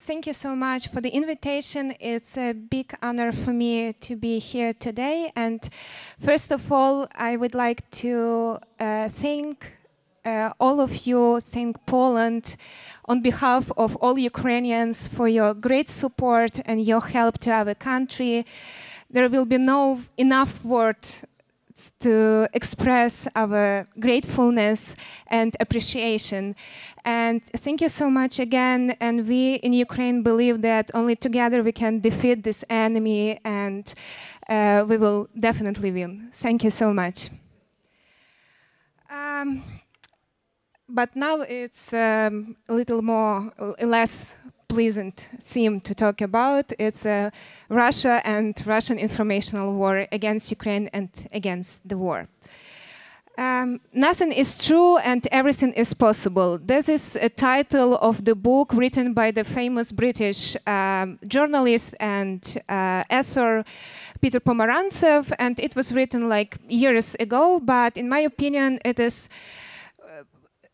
Thank you so much for the invitation. It's a big honor for me to be here today. And first of all, I would like to thank all of you, thank Poland on behalf of all Ukrainians for your great support and your help to our country. There will be no enough words to express our gratefulness and appreciation. And thank you so much again. And we in Ukraine believe that only together we can defeat this enemy, and we will definitely win. Thank you so much. But now it's a little more, less pleasant theme to talk about. It's Russia and Russian informational war against Ukraine and against the war. Nothing is true and everything is possible. This is a title of the book written by the famous British journalist and author Peter Pomerantsev, and it was written like years ago, but in my opinion it is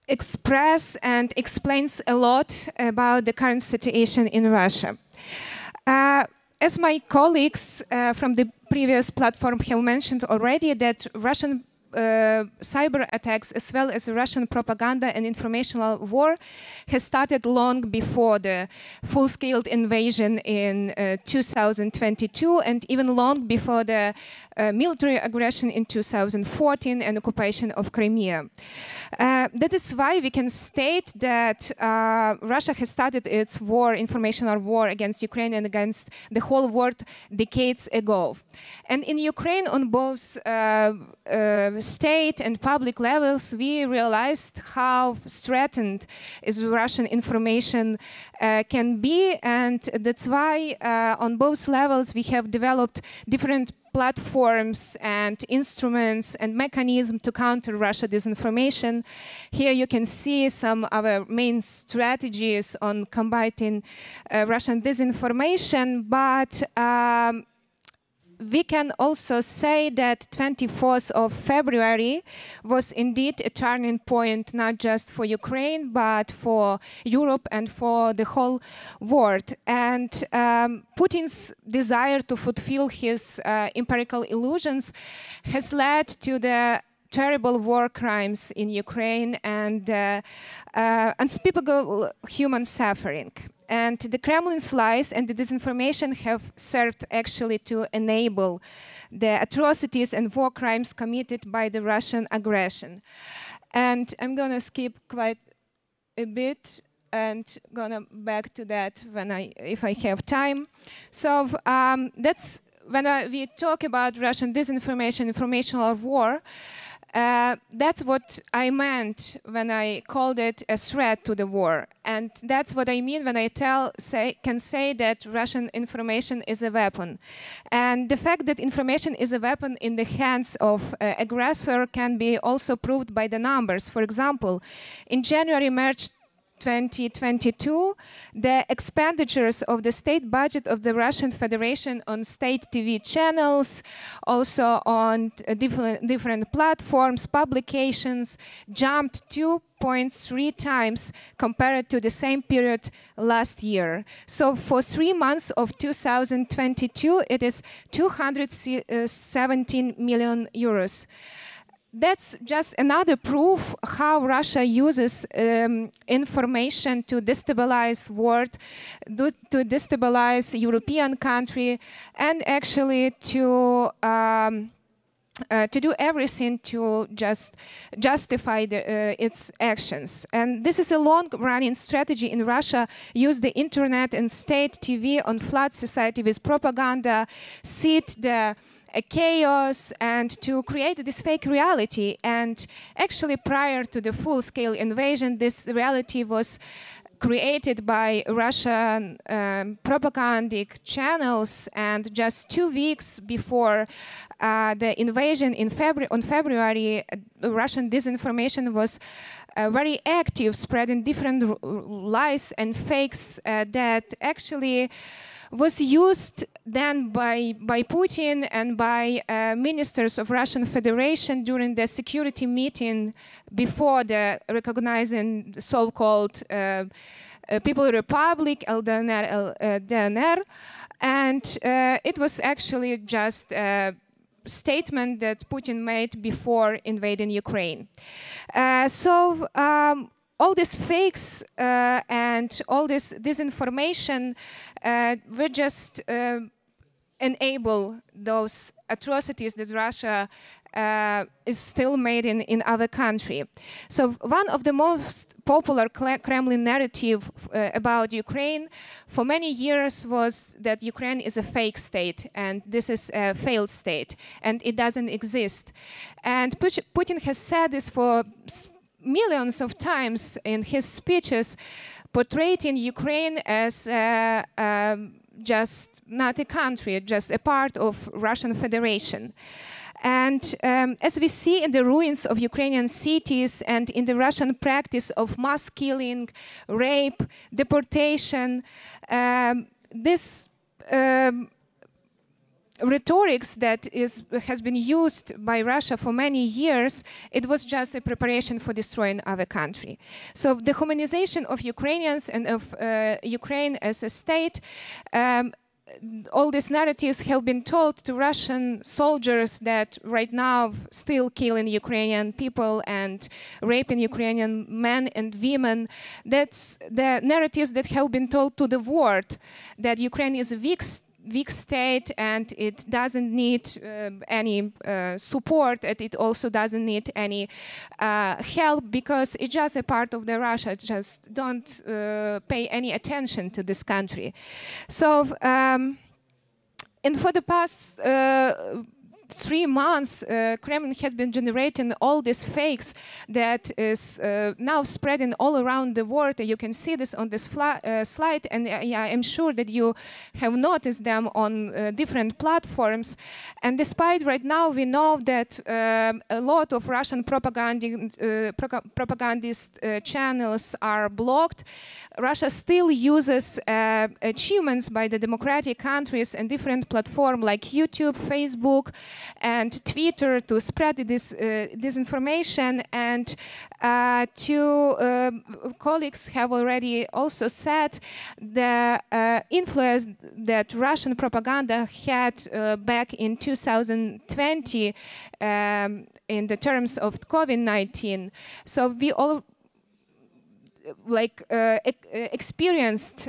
express and explains a lot about the current situation in Russia. As my colleagues from the previous platform have mentioned already, that Russian cyber attacks as well as Russian propaganda and informational war has started long before the full-scale invasion in 2022 and even long before the military aggression in 2014 and occupation of Crimea. That is why we can state that Russia has started its war, informational war against Ukraine and against the whole world decades ago. And in Ukraine, on both state and public levels, we realized how threatened is Russian information can be, and that's why on both levels we have developed different platforms and instruments and mechanisms to counter Russia disinformation. Here you can see some of our main strategies on combating Russian disinformation, but we can also say that 24th of February was indeed a turning point, not just for Ukraine, but for Europe and for the whole world. And Putin's desire to fulfill his empirical illusions has led to the terrible war crimes in Ukraine and unspeakable human suffering. And the Kremlin's lies and the disinformation have served actually to enable the atrocities and war crimes committed by the Russian aggression. And I'm going to skip quite a bit and gonna back to that if I have time. So that's when we talk about Russian disinformation, informational war. That's what I meant when I called it a threat to the war. And that's what I mean when I can say that Russian information is a weapon. And the fact that information is a weapon in the hands of aggressor can be also proved by the numbers. For example, in January-March 2022, the expenditures of the state budget of the Russian Federation on state TV channels, also on different platforms, publications, jumped 2.3 times compared to the same period last year. So for 3 months of 2022, it is 217 million euros. That's just another proof how Russia uses information to destabilize world, to destabilize European country, and actually to do everything to just justify its actions. And this is a long-running strategy in Russia. Use the internet and state TV on flood society with propaganda, seed the chaos, and to create this fake reality. And actually, prior to the full-scale invasion, this reality was created by Russian propagandic channels, and just 2 weeks before the invasion on February, Russian disinformation was very active, spreading different lies and fakes that actually was used then by Putin and by ministers of Russian Federation during the security meeting before the recognizing the so-called People Republic, LDNR, DNR, and it was actually just a statement that Putin made before invading Ukraine. All these fakes and all this disinformation were just enable those atrocities that Russia is still made in other country. So one of the most popular Kremlin narrative about Ukraine for many years was that Ukraine is a fake state and this is a failed state and it doesn't exist. And Putin has said this for millions of times in his speeches, portraying Ukraine as just not a country, just a part of Russian Federation. And as we see in the ruins of Ukrainian cities and in the Russian practice of mass killing, rape, deportation, this rhetorics that has been used by Russia for many years, it was just a preparation for destroying other country. So the humanization of Ukrainians and of Ukraine as a state, all these narratives have been told to Russian soldiers that right now still killing Ukrainian people and raping Ukrainian men and women. That's the narratives that have been told to the world, that Ukraine is a weak state and it doesn't need any support, and it also doesn't need any help because it's just a part of the Russia. Just don't pay any attention to this country. So, and for the past 3 months, Kremlin has been generating all these fakes that is now spreading all around the world. You can see this on this slide, and yeah, I'm sure that you have noticed them on different platforms. And despite right now we know that a lot of Russian propagandist channels are blocked, Russia still uses achievements by the democratic countries and different platforms like YouTube, Facebook, and Twitter to spread this disinformation. And two colleagues have already also said the influence that Russian propaganda had back in 2020 in the terms of COVID-19. So we all experienced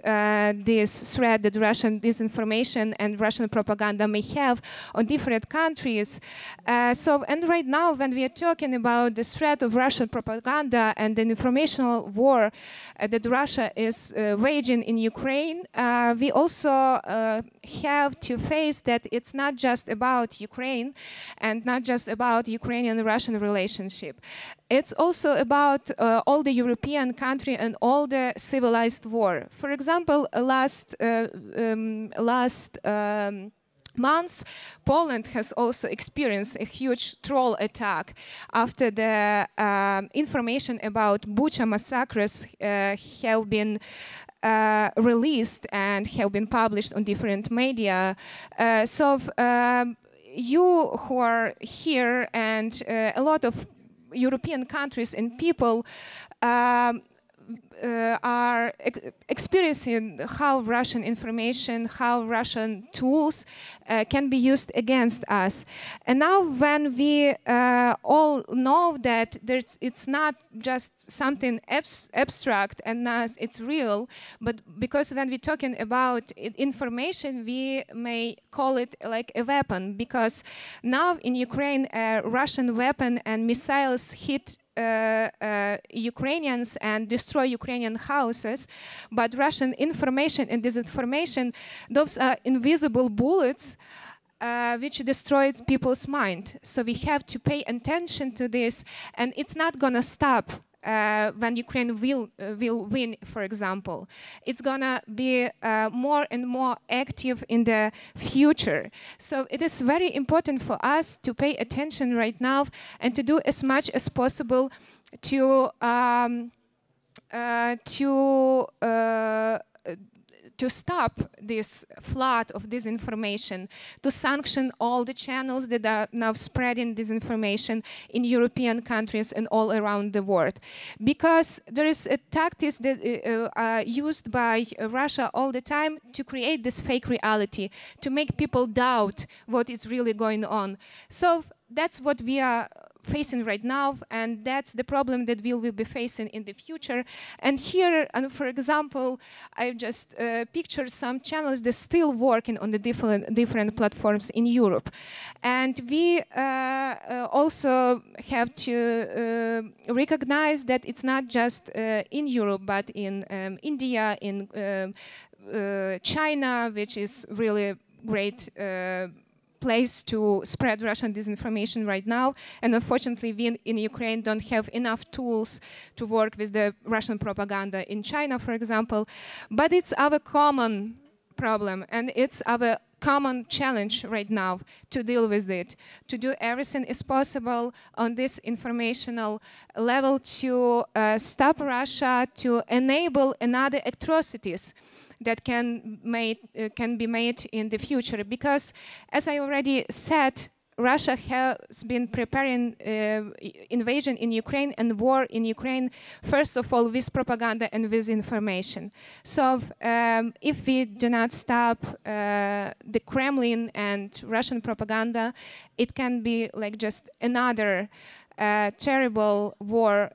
this threat that Russian disinformation and Russian propaganda may have on different countries. And right now, when we are talking about the threat of Russian propaganda and the informational war that Russia is waging in Ukraine, we also have to face that it's not just about Ukraine and not just about Ukrainian-Russian relationship. It's also about all the European country and all the civilized war. For example, last months, Poland has also experienced a huge troll attack after the information about Bucha massacres have been released and have been published on different media. You who are here and a lot of European countries and people are experiencing how Russian information, how Russian tools can be used against us. And now when we all know that it's not just something abstract and it's real, but because when we're talking about information, we may call it like a weapon, because now in Ukraine, a Russian weapon and missiles hit Ukrainians and destroy Ukrainian houses, but Russian information and disinformation, those are invisible bullets which destroys people's mind. So we have to pay attention to this, and it's not gonna stop when Ukraine will win, for example. It's gonna be more and more active in the future. So it is very important for us to pay attention right now and to do as much as possible to to stop this flood of disinformation, to sanction all the channels that are now spreading disinformation in European countries and all around the world. Because there is a tactic that used by Russia all the time to create this fake reality, to make people doubt what is really going on. So that's what we are facing right now, and that's the problem that we will be facing in the future. And here, for example, I've just pictured some channels that still working on the different platforms in Europe. And we also have to recognize that it's not just in Europe, but in India, in China, which is really a great place to spread Russian disinformation right now. And unfortunately, we in Ukraine don't have enough tools to work with the Russian propaganda in China, for example. But it's our common problem, and it's our common challenge right now to deal with it, to do everything is possible on this informational level to stop Russia, to enable another atrocities that can be made in the future. Because, as I already said, Russia has been preparing invasion in Ukraine and war in Ukraine, first of all, with propaganda and with information. So if we do not stop the Kremlin and Russian propaganda, it can be like just another terrible war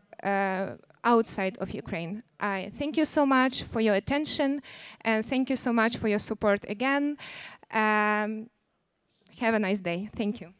outside of Ukraine. I thank you so much for your attention, and thank you so much for your support again. Have a nice day. Thank you.